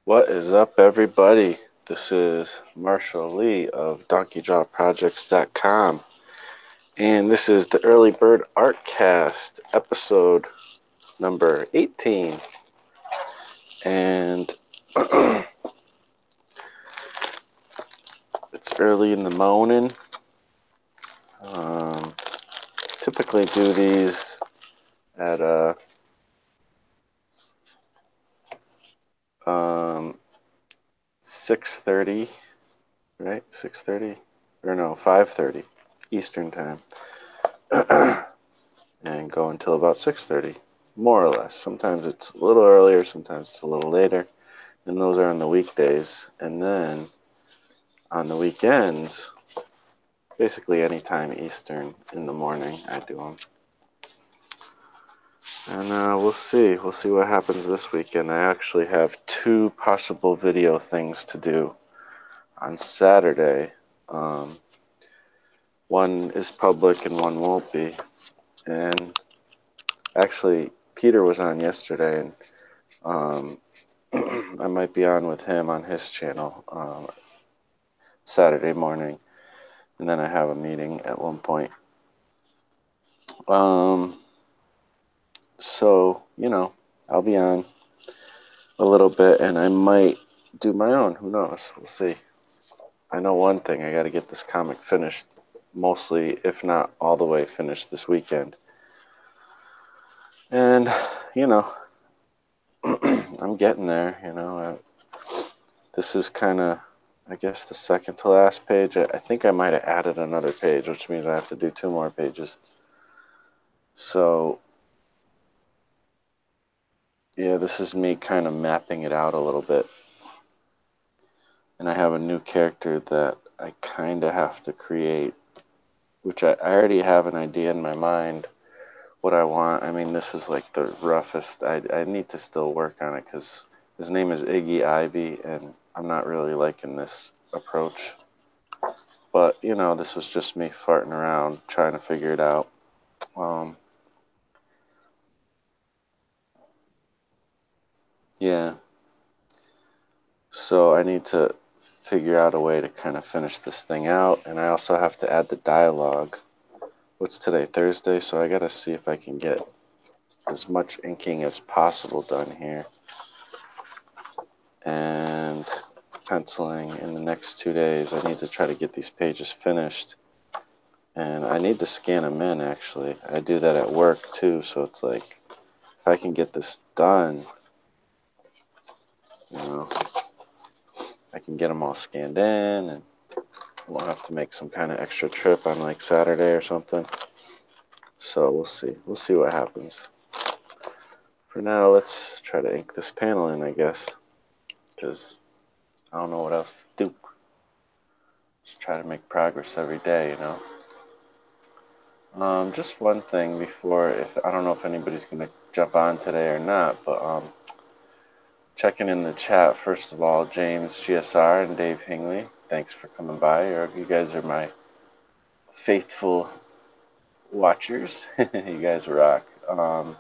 What is up, everybody? This is Marshall Lee of DonkeyDrawProjects.com, and this is the Early Bird Artcast, episode number 18. And it's early in the morning. Um, Typically do these at 6:30, right? 6:30, or no, 5:30 Eastern time. And go until about 6:30, more or less. Sometimes it's a little earlier, sometimes it's a little later, and those are on the weekdays. And then on the weekends, basically anytime Eastern in the morning, I do them. And we'll see. We'll see what happens this weekend. I actually have two possible video things to do on Saturday. Um, One is public and one won't be. And actually, Peter was on yesterday, and I might be on with him on his channel Saturday morning, and then I have a meeting at one point. So, I'll be on a little bit, and I might do my own. Who knows? We'll see. I know one thing. I got to get this comic finished, mostly, if not all the way finished this weekend. And, you know, I'm getting there, This is kind of, I guess, the second to last page. I think I might have added another page, which means I have to do two more pages. So, yeah, this is me kind of mapping it out a little bit. And I have a new character that I kind of have to create, which I already have an idea in my mind what I want. I mean, this is like the roughest. I need to still work on it because his name is Iggy Ivy, and I'm not really liking this approach. But, this was just me farting around trying to figure it out. Yeah. So I need to figure out a way to kind of finish this thing out, and I also have to add the dialogue. What's today? Thursday, so I gotta see if I can get as much inking as possible done here. And penciling in the next 2 days. I need to try to get these pages finished. And I need to scan them in, actually. I do that at work, too, so it's like, if I can get this done, I can get them all scanned in, and I won't have to make some kind of extra trip on, like, Saturday or something. So we'll see. We'll see what happens. For now, let's try to ink this panel in, I guess, because I don't know what else to do. Just try to make progress every day, Just one thing before, if I don't know if anybody's gonna jump on today or not, but checking in the chat first of all, James GSR and Dave Hingley, thanks for coming by. You guys are my faithful watchers. You guys rock. We're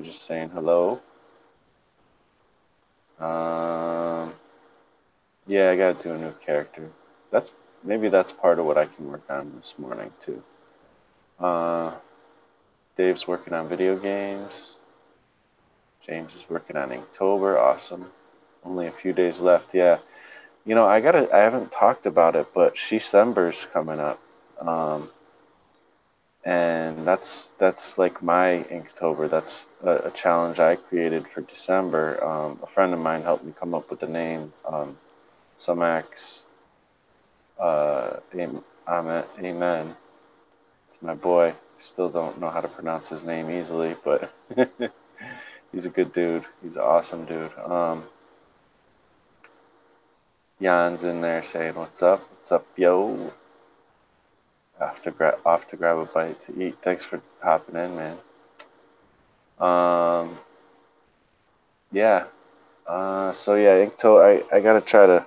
just saying hello. Yeah, I gotta do a new character. Maybe that's part of what I can work on this morning too. Dave's working on video games. James is working on Inktober. Awesome. Only a few days left. Yeah. I haven't talked about it, but December's coming up. And that's like my Inktober. That's a challenge I created for December. A friend of mine helped me come up with the name. Sumax Amen. It's my boy. Still don't know how to pronounce his name easily, but he's a good dude. He's an awesome dude. Jan's in there saying, "What's up? What's up, yo?" Off to grab a bite to eat. Thanks for hopping in, man. Yeah. So yeah, Inktober. I gotta try to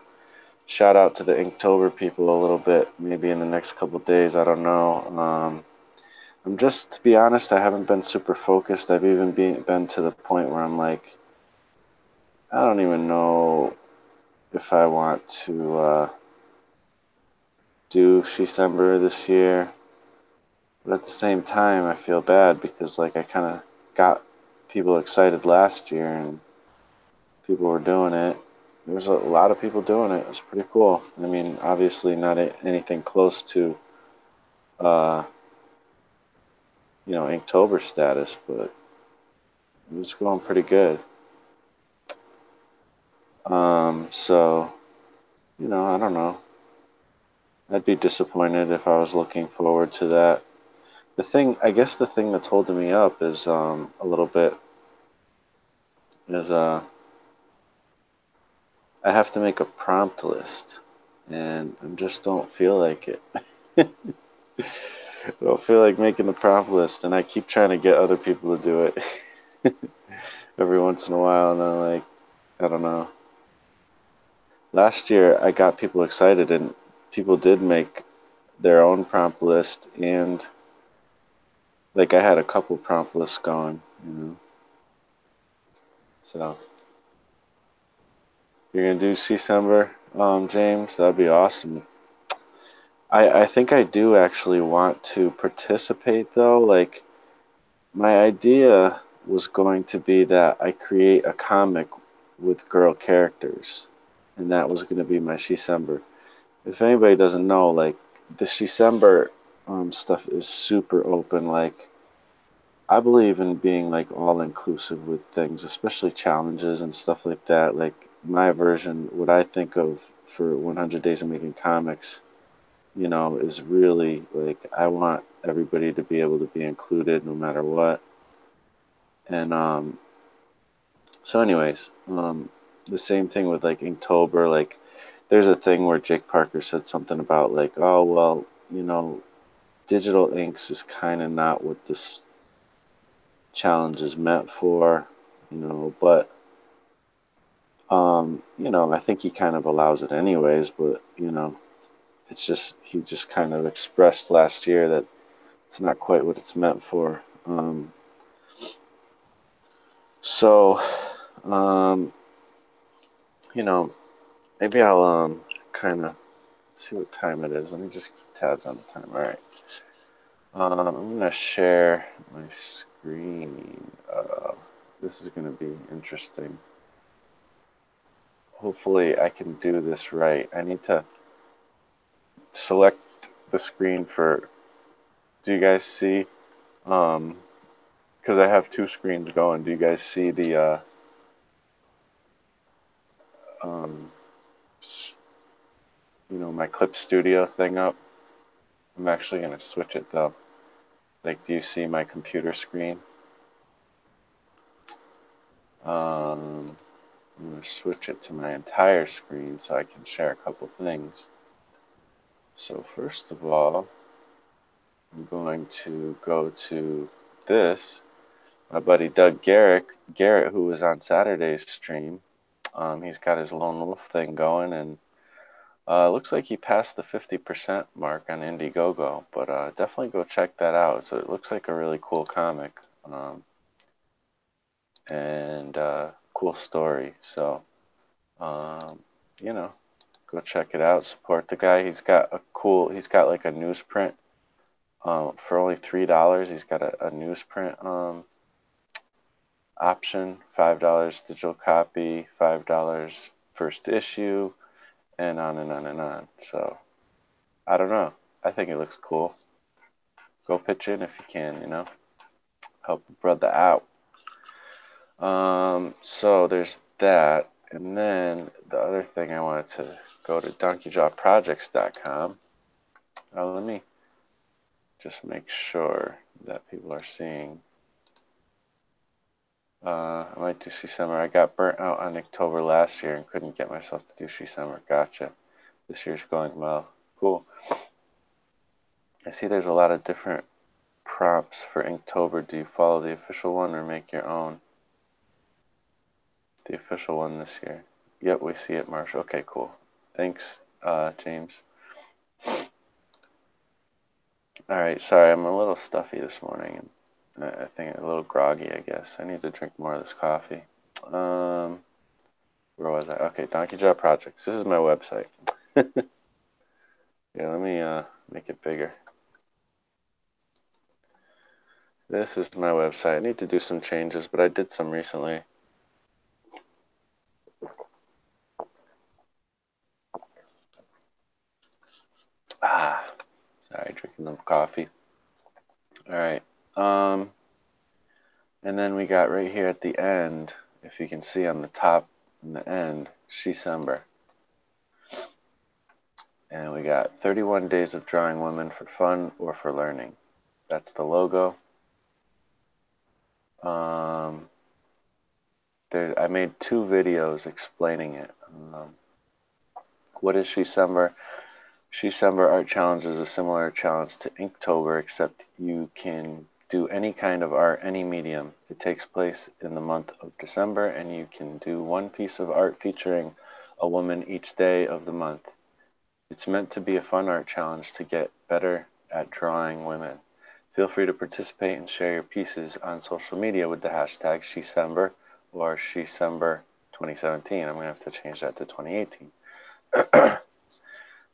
shout out to the Inktober people a little bit. Maybe in the next couple of days. I don't know. I'm just, to be honest, I haven't been super focused. I've even been to the point where I'm like, I don't even know if I want to do December this year. But at the same time, I feel bad because like I kind of got people excited last year and people were doing it. There was a lot of people doing it. It was pretty cool. I mean, obviously not anything close to, uh, Inktober status, but it was going pretty good. So, I don't know. I'd be disappointed if I was looking forward to that. I guess the thing that's holding me up is a little bit is I have to make a prompt list, and I just don't feel like it. I don't feel like making the prompt list, and I keep trying to get other people to do it every once in a while, and I'm like, I don't know. Last year, I got people excited, and people did make their own prompt list, and like I had a couple prompt lists going. So you're gonna do December, James? That'd be awesome. I think I do actually want to participate though. Like my idea was going to be that I create a comic with girl characters, and that was going to be my December. If anybody doesn't know, like the December stuff is super open. Like I believe in being like all inclusive with things, especially challenges and stuff like that. Like my version, what I think of for 100 Days of Making Comics, is really like I want everybody to be able to be included no matter what. And so, anyways, the same thing with like Inktober. Like, there's a thing where Jake Parker said something about like, oh well, digital inks is kind of not what this challenge is meant for, but I think he kind of allows it anyways. But it's just he just kind of expressed last year that it's not quite what it's meant for. So, um, you know, maybe I'll kind of see what time it is. Let me just keep tabs on the time. All right. I'm gonna share my screen. This is gonna be interesting. Hopefully, I can do this right. I need to select the screen for. Do you guys see? Because I have two screens going. Do you guys see the um, my Clip Studio thing up? I'm actually gonna switch it though. Like, do you see my computer screen? I'm gonna switch it to my entire screen so I can share a couple things. So first of all, I'm going to go to this. My buddy Doug Garrett, who was on Saturday's stream, he's got his Lone Wolf thing going, and looks like he passed the 50% mark on Indiegogo, but definitely go check that out. So it looks like a really cool comic, and cool story. So, um, go check it out. Support the guy. He's got like a newsprint. For only $3, he's got a newsprint option. $5 digital copy, $5 first issue, and on and on and on. So I don't know. I think it looks cool. Go pitch in if you can. Help a brother out. So there's that, and then the other thing I wanted to go to donkeyjawprojects.com. Let me just make sure that people are seeing. I might do December. I got burnt out on October last year and couldn't get myself to do December. Gotcha. This year's going well. Cool. I see there's a lot of different prompts for Inktober. Do you follow the official one or make your own? The official one this year. Yep, we see it, Marshall. Okay, cool. Thanks, James. All right, sorry, I'm a little stuffy this morning, and I think a little groggy, I guess. I need to drink more of this coffee. was I? Okay, Donkey Jaw Projects. This is my website. Yeah, let me make it bigger. This is my website. I need to do some changes, but I did some recently. Sorry, drinking some coffee. All right. And then we got right here at the end, if you can see on the top and the end, Shecember. And we got 31 days of drawing women for fun or for learning. That's the logo. I made 2 videos explaining it. What is Shecember? Shecember Art Challenge is a similar challenge to Inktober, except you can do any kind of art, any medium. It takes place in the month of December, and you can do one piece of art featuring a woman each day of the month. It's meant to be a fun art challenge to get better at drawing women. Feel free to participate and share your pieces on social media with the hashtag Shecember or Shecember 2017. I'm going to have to change that to 2018.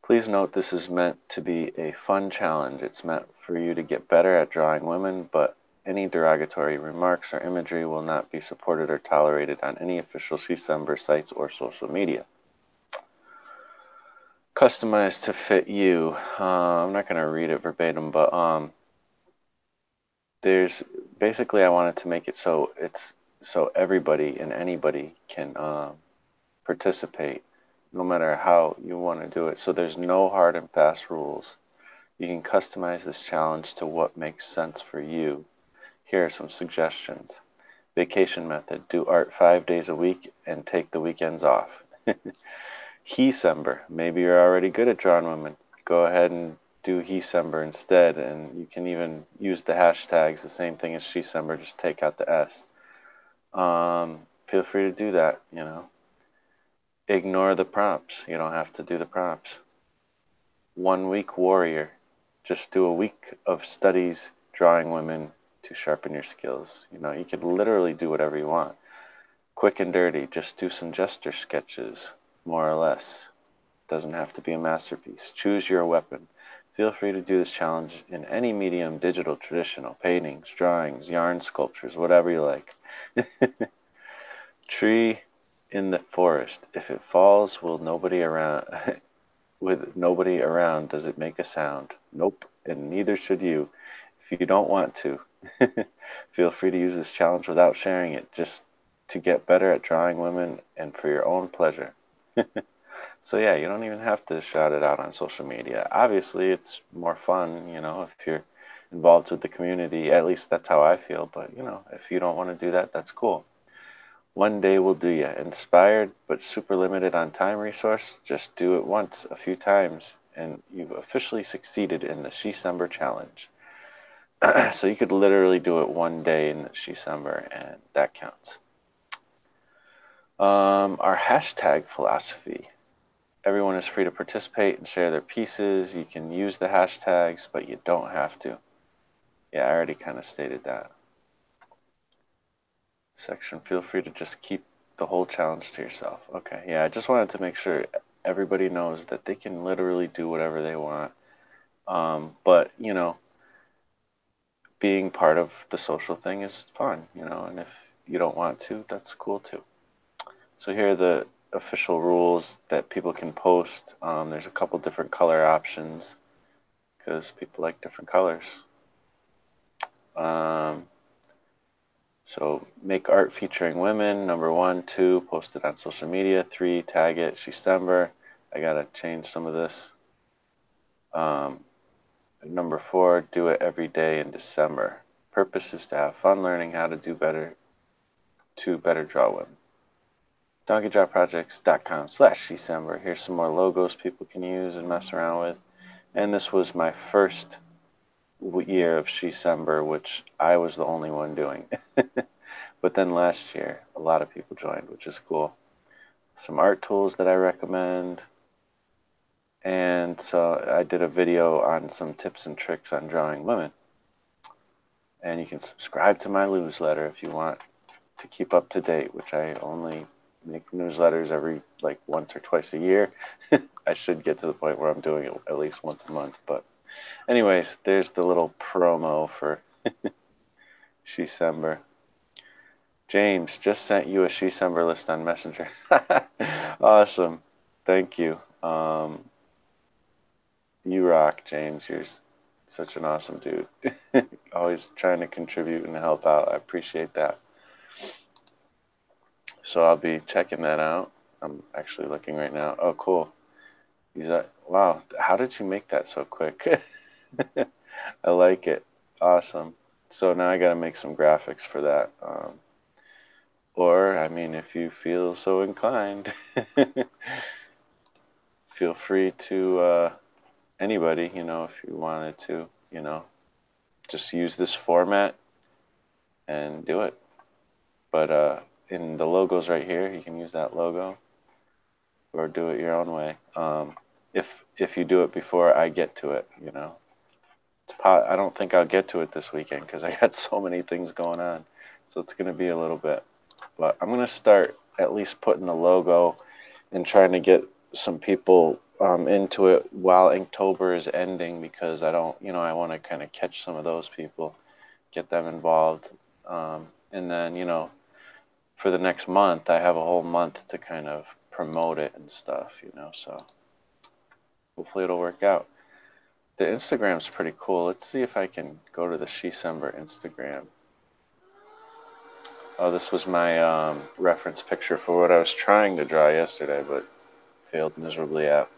Please note this is meant to be a fun challenge. It's meant for you to get better at drawing women, but any derogatory remarks or imagery will not be supported or tolerated on any official Shecember sites or social media. Customized to fit you. I'm not going to read it verbatim, but there's basically I wanted to make it so everybody and anybody can participate, no matter how you want to do it. So there's no hard and fast rules. You can customize this challenge to what makes sense for you. Here are some suggestions. Vacation method. Do art 5 days a week and take the weekends off. He-sember. Maybe you're already good at drawing women. Go ahead and do He-sember instead, and you can even use the hashtags, the same thing as She-sember, just take out the S. Feel free to do that, you know. Ignore the prompts. You don't have to do the prompts. 1 week warrior. Just do a week of studies drawing women to sharpen your skills. You know, you could literally do whatever you want. Quick and dirty. Just do some gesture sketches, more or less. Doesn't have to be a masterpiece. Choose your weapon. Feel free to do this challenge in any medium, digital, traditional, paintings, drawings, yarn sculptures, whatever you like. Tree in the forest. If it falls, with nobody around, does it make a sound? Nope, and neither should you. If you don't want to, feel free to use this challenge without sharing it, just to get better at drawing women and for your own pleasure. So yeah, you don't even have to shout it out on social media. Obviously, it's more fun, you know, if you're involved with the community. At least that's how I feel. But, you know, if you don't want to do that, that's cool. 1 day will do ya. Inspired, but super limited on time resource? Just do it once, a few times, and you've officially succeeded in the Shecember challenge. So you could literally do it 1 day in the Shecember, and that counts. Our hashtag philosophy. Everyone is free to participate and share their pieces. You can use the hashtags, but you don't have to. Yeah, I already kind of stated that. Section, feel free to just keep the whole challenge to yourself. Okay, yeah, I just wanted to make sure everybody knows that they can literally do whatever they want. But, you know, being part of the social thing is fun, you know, and if you don't want to, that's cool too. So here are the official rules that people can post. There's a couple different color options because people like different colors. So make art featuring women, number 1. 2, post it on social media. 3, tag it, Shecember. I gotta change some of this. Number 4, do it every day in December. Purpose is to have fun learning how to do better, to better draw women. DonkeyJawProjects.com/Shecember. Here's some more logos people can use and mess around with. And this was my first year of Shecember, which I was the only one doing. But then last year, a lot of people joined, which is cool. Some art tools that I recommend. And so I did a video on some tips and tricks on drawing women. And you can subscribe to my newsletter if you want to keep up to date, which I only make newsletters every like once or twice a year. I should get to the point where I'm doing it at least once a month. But anyways, there's the little promo for Shecember. James just sent you a Shecember list on Messenger. Awesome. Thank you. You rock, James. You're such an awesome dude. Always trying to contribute and help out. I appreciate that. So I'll be checking that out. I'm actually looking right now. Oh, cool. Wow. How did you make that so quick? I like it. Awesome. So now I got to make some graphics for that. Or, I mean, if you feel so inclined, feel free to, anybody, if you wanted to, just use this format and do it. But in the logos right here, you can use that logo or do it your own way. If you do it before I get to it, I don't think I'll get to it this weekend because I got so many things going on. So it's going to be a little bit. But I'm going to start at least putting the logo and trying to get some people into it while Inktober is ending, because I want to kind of catch some of those people, get them involved. And then, for the next month, I have a whole month to kind of promote it and stuff, so hopefully it'll work out. The Instagram's pretty cool. Let's see if I can go to the Shecember Instagram. Oh, this was my reference picture for what I was trying to draw yesterday, but failed miserably at.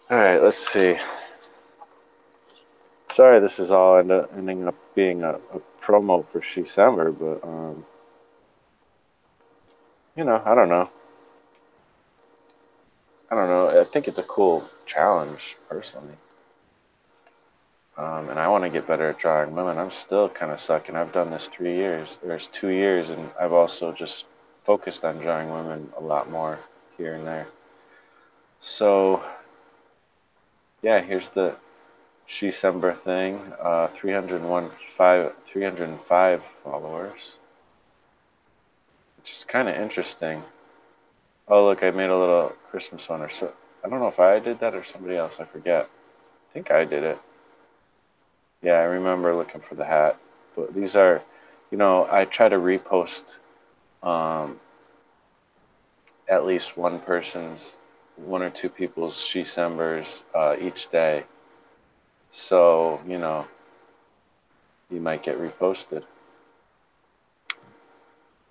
All right, let's see. Sorry, this is all ending up being a promo for Shecember, but I don't know. I think it's a cool challenge, personally. And I want to get better at drawing women. I'm still kind of sucking. I've done this 3 years. There's 2 years, and I've also just focused on drawing women a lot more here and there. So, yeah, here's the Shecember thing. 305 followers, which is kind of interesting. Oh, look, I made a little Christmas one. I don't know if I did that or somebody else. I forget. I think I did it. Yeah, I remember looking for the hat. But these are, I try to repost at least one or two people's Shecembers each day. So, you might get reposted.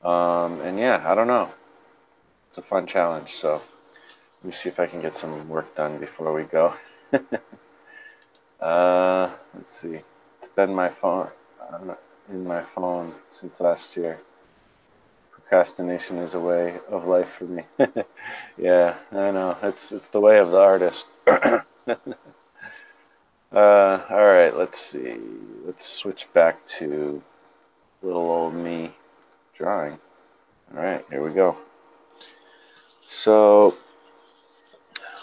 And yeah, I don't know. It's a fun challenge. So let me see if I can get some work done before we go. Let's see. It's been in my phone since last year. Procrastination is a way of life for me. Yeah, I know. It's the way of the artist. All right, let's see. Let's switch back to little old me drawing. All right, here we go. So,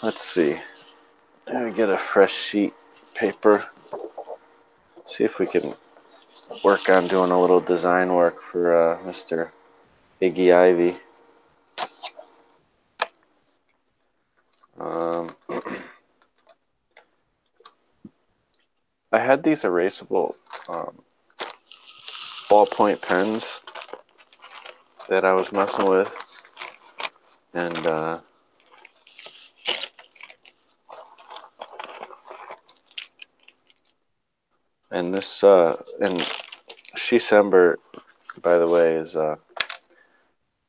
let's see. Get a fresh sheet paper. See if we can work on doing a little design work for Mr. Iggy Ivy. I had these erasable ballpoint pens that I was messing with, and this and Shecember, by the way, is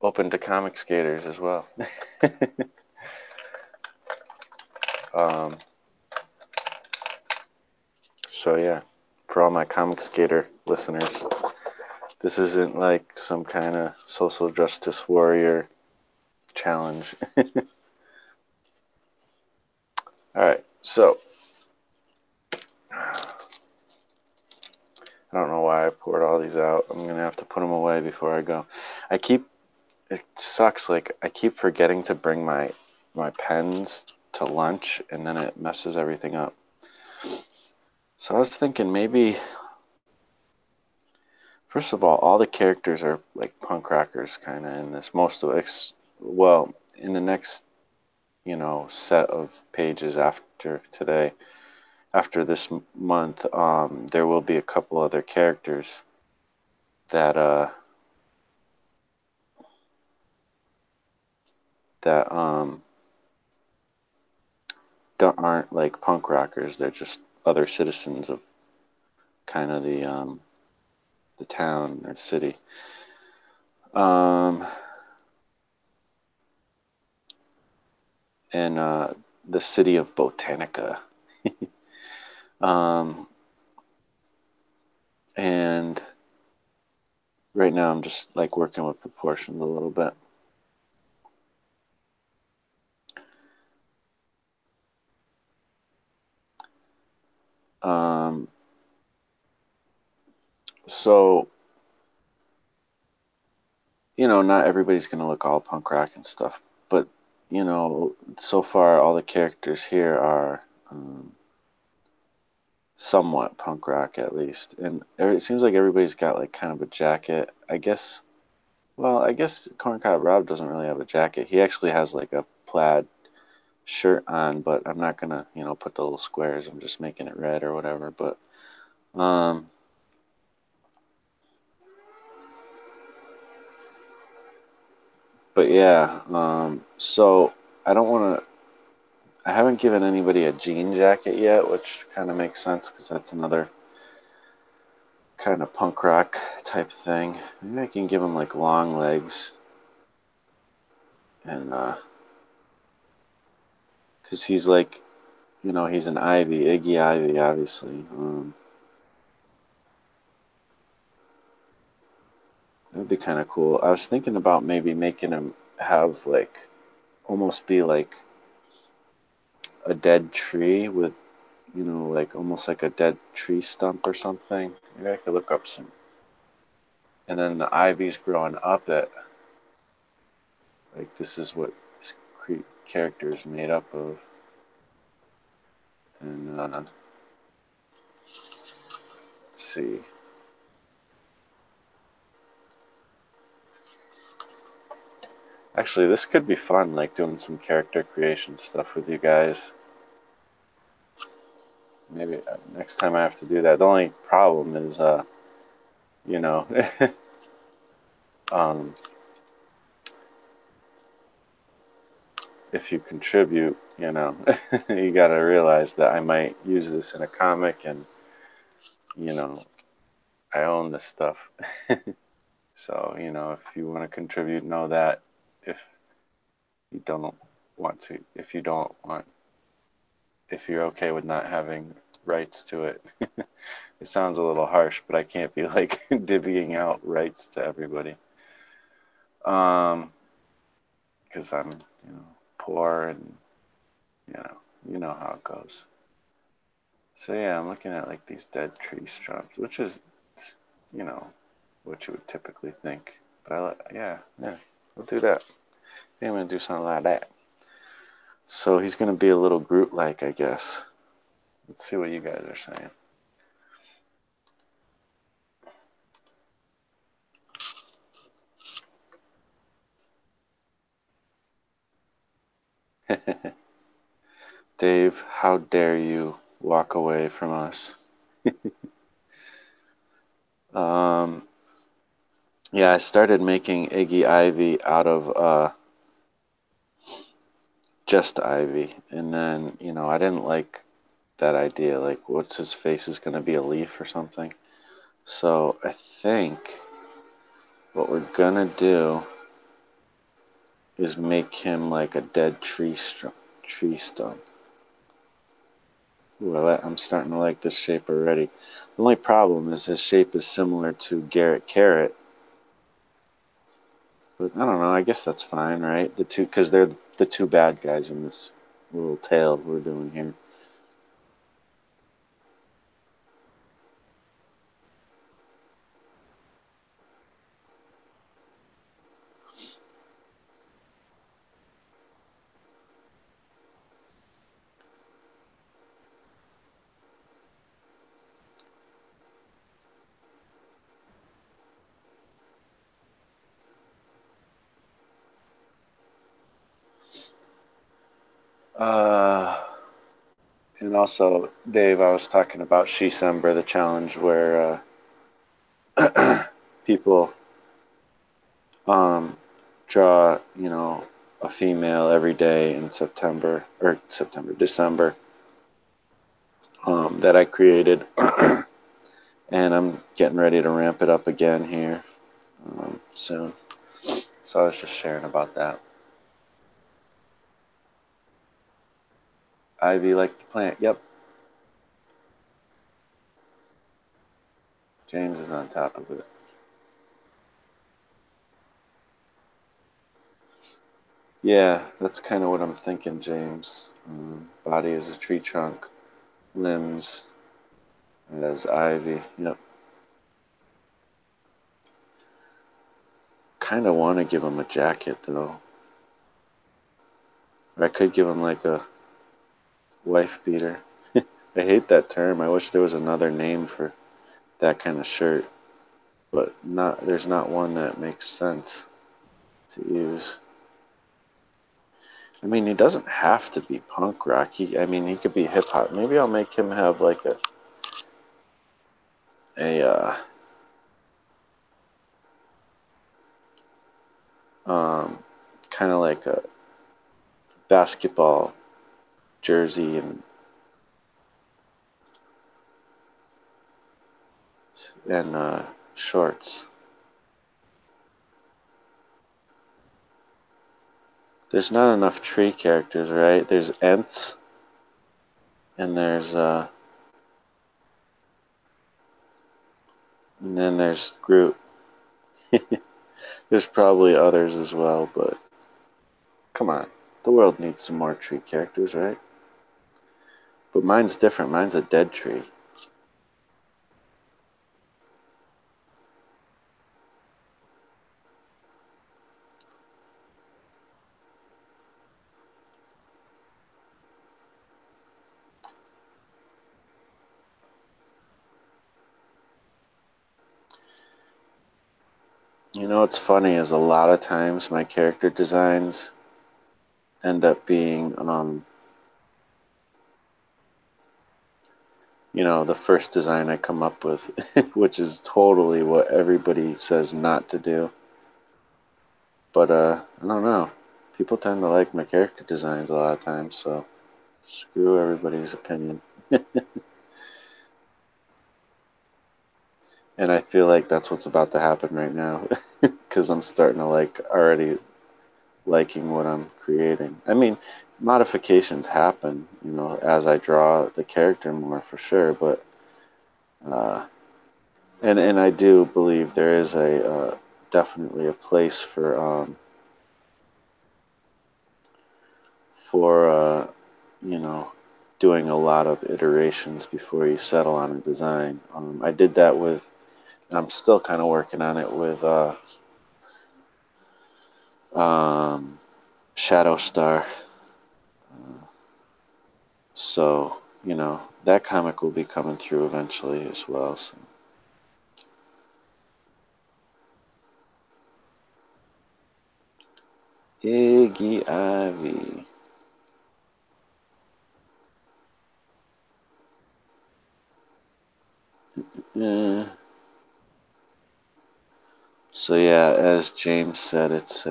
open to comic skaters as well. So yeah, for all my comic skater listeners, this isn't like some kind of social justice warrior challenge. All right, so I don't know why I poured all these out. I'm gonna have to put them away before I go. It sucks. Like, I keep forgetting to bring my pens to lunch, and then it messes everything up. So I was thinking maybe First of all the characters are like punk rockers kind of in this. Most of it, well, in the next, set of pages after today, after this month, there will be a couple other characters that that aren't like punk rockers. They're just other citizens of kind of the town or city. Um, and the city of Botanica. um, and right now I'm just like working with proportions a little bit. Um, so, not everybody's going to look all punk rock and stuff, but, so far all the characters here are somewhat punk rock at least. And it seems like everybody's got like kind of a jacket. I guess Corncob Rob doesn't really have a jacket. He actually has like a plaid shirt on, but I'm not gonna, put the little squares. I'm just making it red or whatever. Um, but yeah. So I don't want to. I haven't given anybody a jean jacket yet, which kind of makes sense because that's another kind of punk rock type thing. Maybe I can give him like long legs, and because he's like, he's an Ivy, Iggy Ivy, obviously. That'd be kind of cool. I was thinking about maybe making him have like almost be like a dead tree with, like almost like a dead tree stump or something. Maybe I could look up some. And then the ivy's growing up it. Like this is what this character is made up of. And let's see. Actually, this could be fun, like doing some character creation stuff with you guys. Maybe next time I have to do that. The only problem is, you know, um, if you contribute, you got to realize that I might use this in a comic, and you know, I own this stuff. So, if you want to contribute, know that. If you don't if you don't want, if you're okay with not having rights to it. It sounds a little harsh, but I can't be like divvying out rights to everybody. Um, because I'm, poor, and how it goes. So yeah, I'm looking at like these dead tree stumps, which is, you know, what you would typically think. But yeah, we'll do that. I think I'm gonna do something like that. So he's gonna be a little Groot-like, I guess. Let's see what you guys are saying. Dave, how dare you walk away from us? um, yeah, I started making Iggy Ivy out of just Ivy, and then I didn't like that idea. Like, what's his face is going to be a leaf or something. So I think what we're gonna do is make him like a dead tree stump. Ooh, I'm starting to like this shape already. The only problem is his shape is similar to Garrett Carrot, but I don't know. I guess that's fine, right? The two, because they're the two bad guys in this little tale we're doing here. Uh, and also, Dave, I was talking about Shecember, the challenge where people um, draw, a female every day in December, that I created. And I'm getting ready to ramp it up again here soon. So I was just sharing about that. Ivy like the plant. Yep. James is on top of it. Yeah, that's kind of what I'm thinking, James. Body is a tree trunk, limbs as ivy. Yep. Kind of want to give him a jacket though. Or I could give him like a wife beater. I hate that term. I wish there was another name for that kind of shirt, but there's not one that makes sense to use. I mean, he doesn't have to be punk rock. He could be hip hop. Maybe I'll make him have like a um, kind of like a basketball jersey and shorts. There's not enough tree characters, right? There's Ents and and then there's Groot. There's probably others as well, but come on, the world needs some more tree characters, right? But mine's different. Mine's a dead tree. You know what's funny is a lot of times my character designs end up being, the first design I come up with, which is totally what everybody says not to do. But I don't know. People tend to like my character designs a lot of times, so screw everybody's opinion. And I feel like that's what's about to happen right now, because I'm starting to already liking what I'm creating. I mean, modifications happen, as I draw the character more for sure, but uh, and I do believe there is a definitely a place for you know doing a lot of iterations before you settle on a design. I did that with, and I'm still kind of working on it with um, Shadow Star. So that comic will be coming through eventually as well. So. Iggy Ivy. Yeah. So yeah, as James said, it's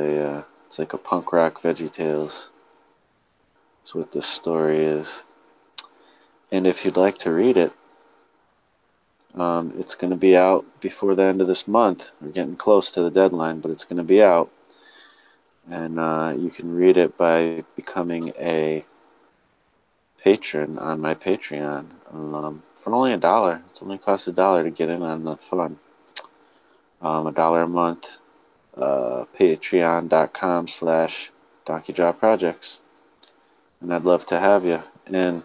like a punk rock VeggieTales. That's what this story is. And if you'd like to read it, it's going to be out before the end of this month. We're getting close to the deadline, but it's going to be out, and you can read it by becoming a patron on my Patreon for only $1. It's only cost $1 to get in on the fun. $1 a month. Patreon.com/DonkeyDropProjects, and I'd love to have you. And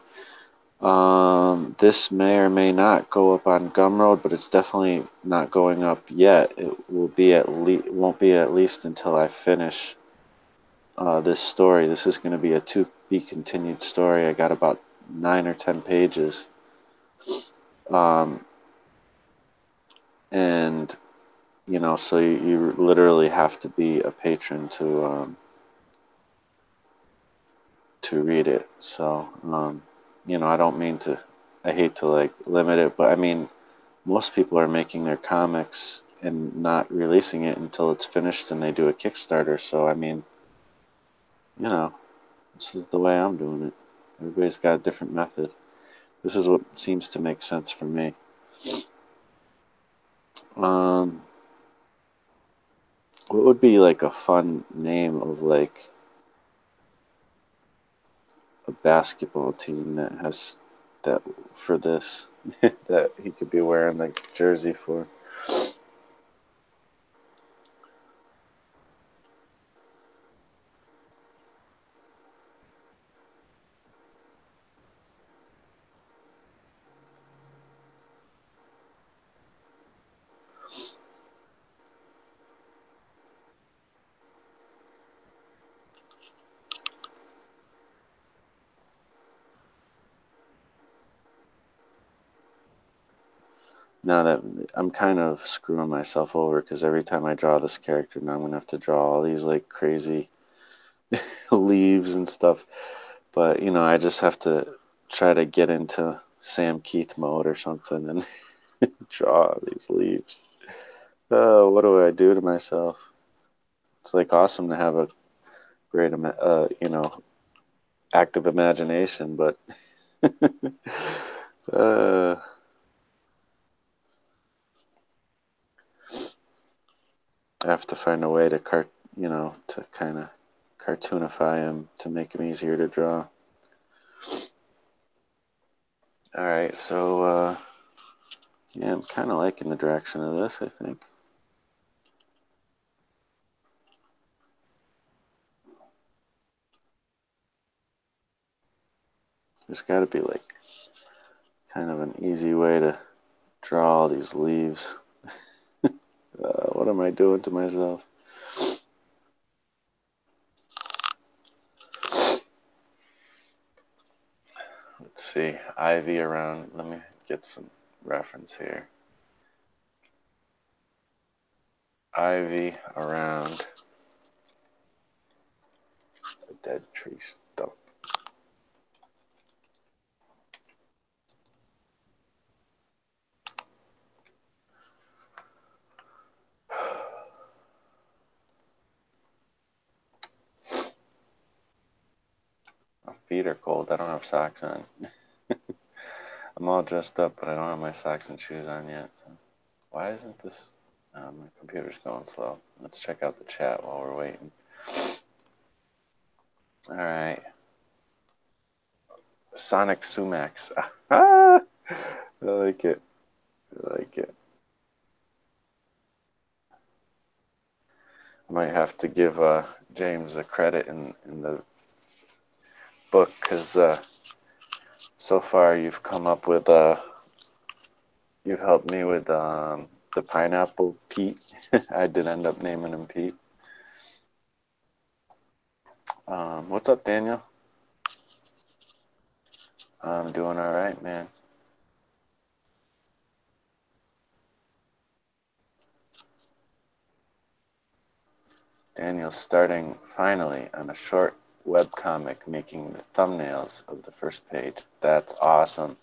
this may or may not go up on Gumroad, but it's definitely not going up yet. It will be won't be at least until I finish this story. This is going to be a to be continued story. I got about 9 or 10 pages, um, and so you literally have to be a patron to read it. So, I don't mean to, I hate to like limit it, but I mean, most people are making their comics and not releasing it until it's finished and they do a Kickstarter. So, I mean, you know, this is the way I'm doing it. Everybody's got a different method. This is what seems to make sense for me. Um, what would be like a fun name of like a basketball team that has that for this that he could be wearing the jersey for? Now that I'm kind of screwing myself over because every time I draw this character, now I'm gonna have to draw all these like crazy leaves and stuff. But I just have to try to get into Sam Keith mode or something and draw these leaves. Oh, what do I do to myself? It's like awesome to have a great, active imagination, but uh, I have to find a way to to kind of cartoonify him to make him easier to draw. All right, so yeah, I'm kind of liking the direction of this, I think. There's got to be like kind of an easy way to draw all these leaves. What am I doing to myself? Let's see, ivy around. Let me get some reference here. Ivy around a dead tree stump. My feet are cold. I don't have socks on. I'm all dressed up, but I don't have my socks and shoes on yet. So why isn't this? My computer's going slow. Let's check out the chat while we're waiting. All right. Sonic Sumax. I like it. I like it. I might have to give James a credit in the book because so far you've come up with you've helped me with the pineapple Pete. I did end up naming him Pete. What's up, Daniel? I'm doing all right, man. Daniel's starting finally on a short webcomic making the thumbnails of the first page. That's awesome.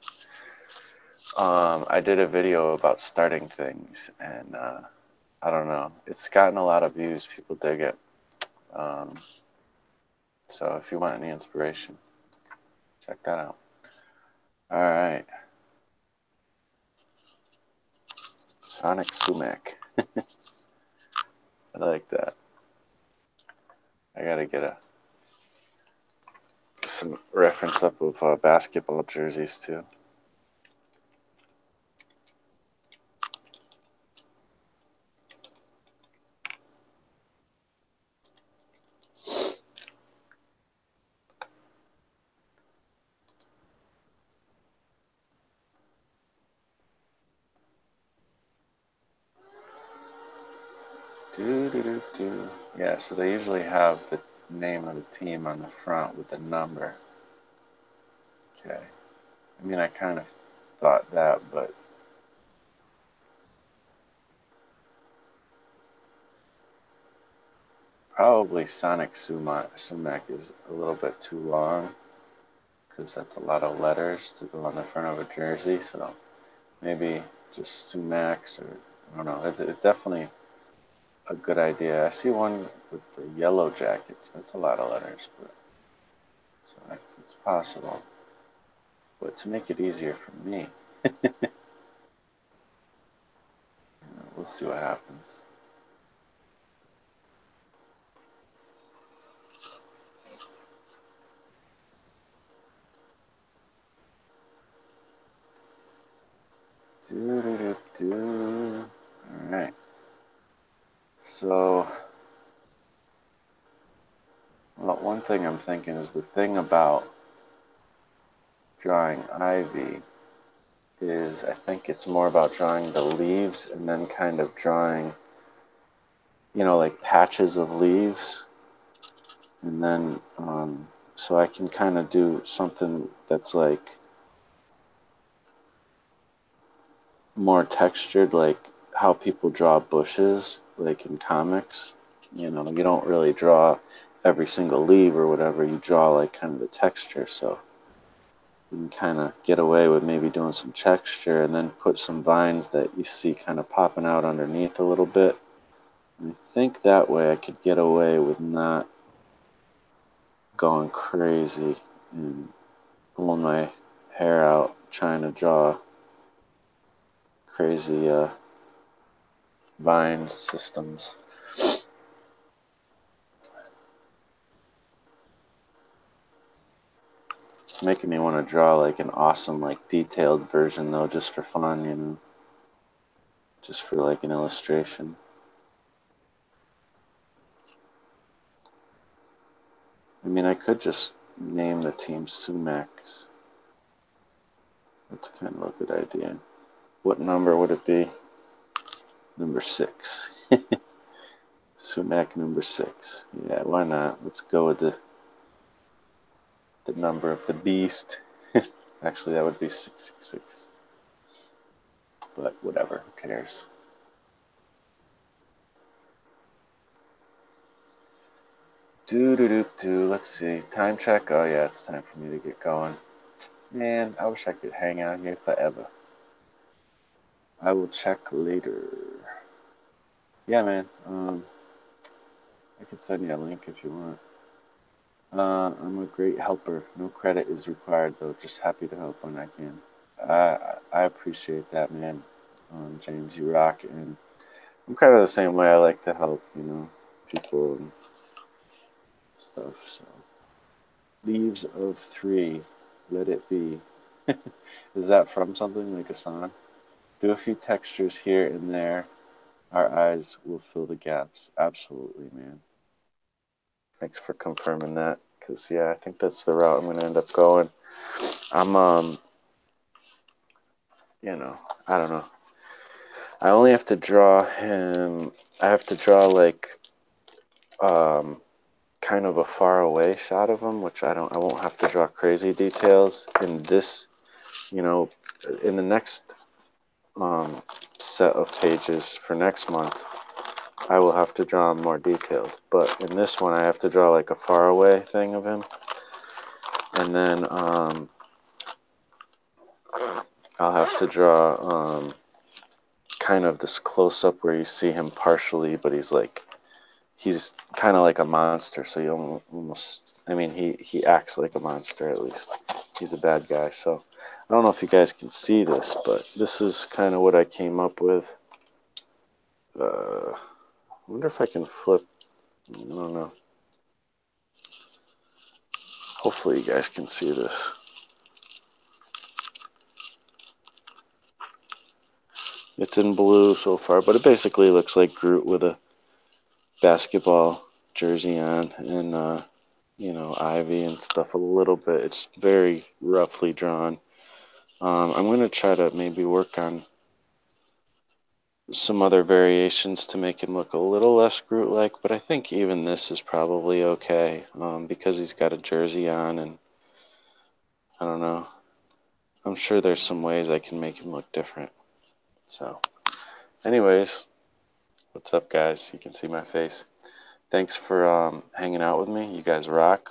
I did a video about starting things, and I don't know. It's gotten a lot of views. People dig it. So if you want any inspiration, check that out. All right. Sonic Sumac. I like that. I gotta get some reference up of basketball jerseys too. Do. Yeah, so they usually have the name of the team on the front with the number. Okay. I mean, I kind of thought that, but Probably Sonic Sumac is a little bit too long because that's a lot of letters to go on the front of a jersey. So maybe just Sumacs, or I don't know. It's definitely a good idea. I see one with the yellow jackets. That's a lot of letters, but so it's possible. But to make it easier for me, we'll see what happens. All right. So, well, one thing I'm thinking is the thing about drawing ivy is I think it's more about drawing the leaves and then kind of drawing, like patches of leaves. And then, so I can kind of do something that's like more textured, like how people draw bushes, like in comics. You don't really draw every single leaf or whatever. You draw like kind of the texture. So you can kind of get away with maybe doing some texture and then put some vines that you see kind of popping out underneath a little bit. And I think that way I could get away with not going crazy and pulling my hair out trying to draw crazy vine systems. It's making me want to draw like an awesome, like detailed version though, just for fun, just for like an illustration. I mean, I could just name the team Sumacs. That's kind of a good idea. What number would it be? Number 6. Sumac number 6. Yeah, why not? Let's go with the number of the beast. Actually, that would be 666. But whatever, who cares? Let's see. Time check. Oh yeah, it's time for me to get going. Man, I wish I could hang out here forever. I will check later. Yeah, man. I can send you a link if you want. I'm a great helper. No credit is required, though. Just happy to help when I can. I appreciate that, man. James, you rock. And I'm kind of the same way. I like to help, people and stuff. So, Leaves of 3, let it be. Is that from something like a song? Do a few textures here and there. Our eyes will fill the gaps. Absolutely, man. Thanks for confirming that. Because, yeah, I think that's the route I'm going to end up going. I'm, I don't know. I only have to draw him. I have to draw, like, kind of a far away shot of him, which I won't have to draw crazy details. In this, in the next set of pages for next month, I will have to draw him more detailed. But in this one, I have to draw like a far away thing of him. And then I'll have to draw kind of this close up where you see him partially, but he's kind of like a monster. So you almost, I mean, he acts like a monster at least. He's a bad guy. So I don't know if you guys can see this, but this is kind of what I came up with. I wonder if I can flip. I don't know. Hopefully you guys can see this. It's in blue so far, but it basically looks like Groot with a basketball jersey on and, ivy and stuff a little bit. It's very roughly drawn. I'm going to try to maybe work on some other variations to make him look a little less Groot-like, but I think even this is probably okay because he's got a jersey on, and I don't know. I'm sure there's some ways I can make him look different. So, anyways, what's up, guys? You can see my face. thanks for hanging out with me. You guys rock.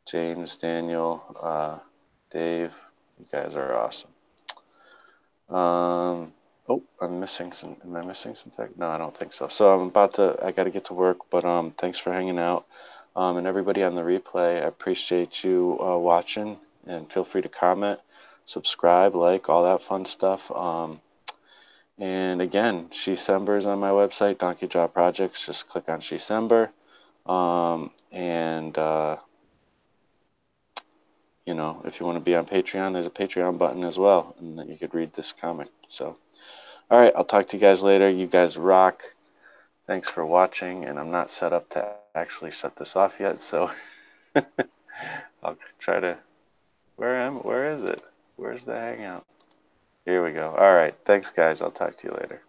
James, Daniel, Dave, you guys are awesome. Oh, I'm missing some. Am I missing some tech? No, I don't think so. So I got to get to work, but thanks for hanging out. And everybody on the replay, I appreciate you watching, and feel free to comment, subscribe, like, all that fun stuff. And again, Shecember is on my website, Donkey Jaw Projects. Just click on Shecember. And you know, if you want to be on Patreon, there's a Patreon button as well, and then you could read this comic. So, all right, I'll talk to you guys later. You guys rock. Thanks for watching, and I'm not set up to actually shut this off yet, so I'll try to. Where is it? Where's the hangout? Here we go. All right, thanks, guys. I'll talk to you later.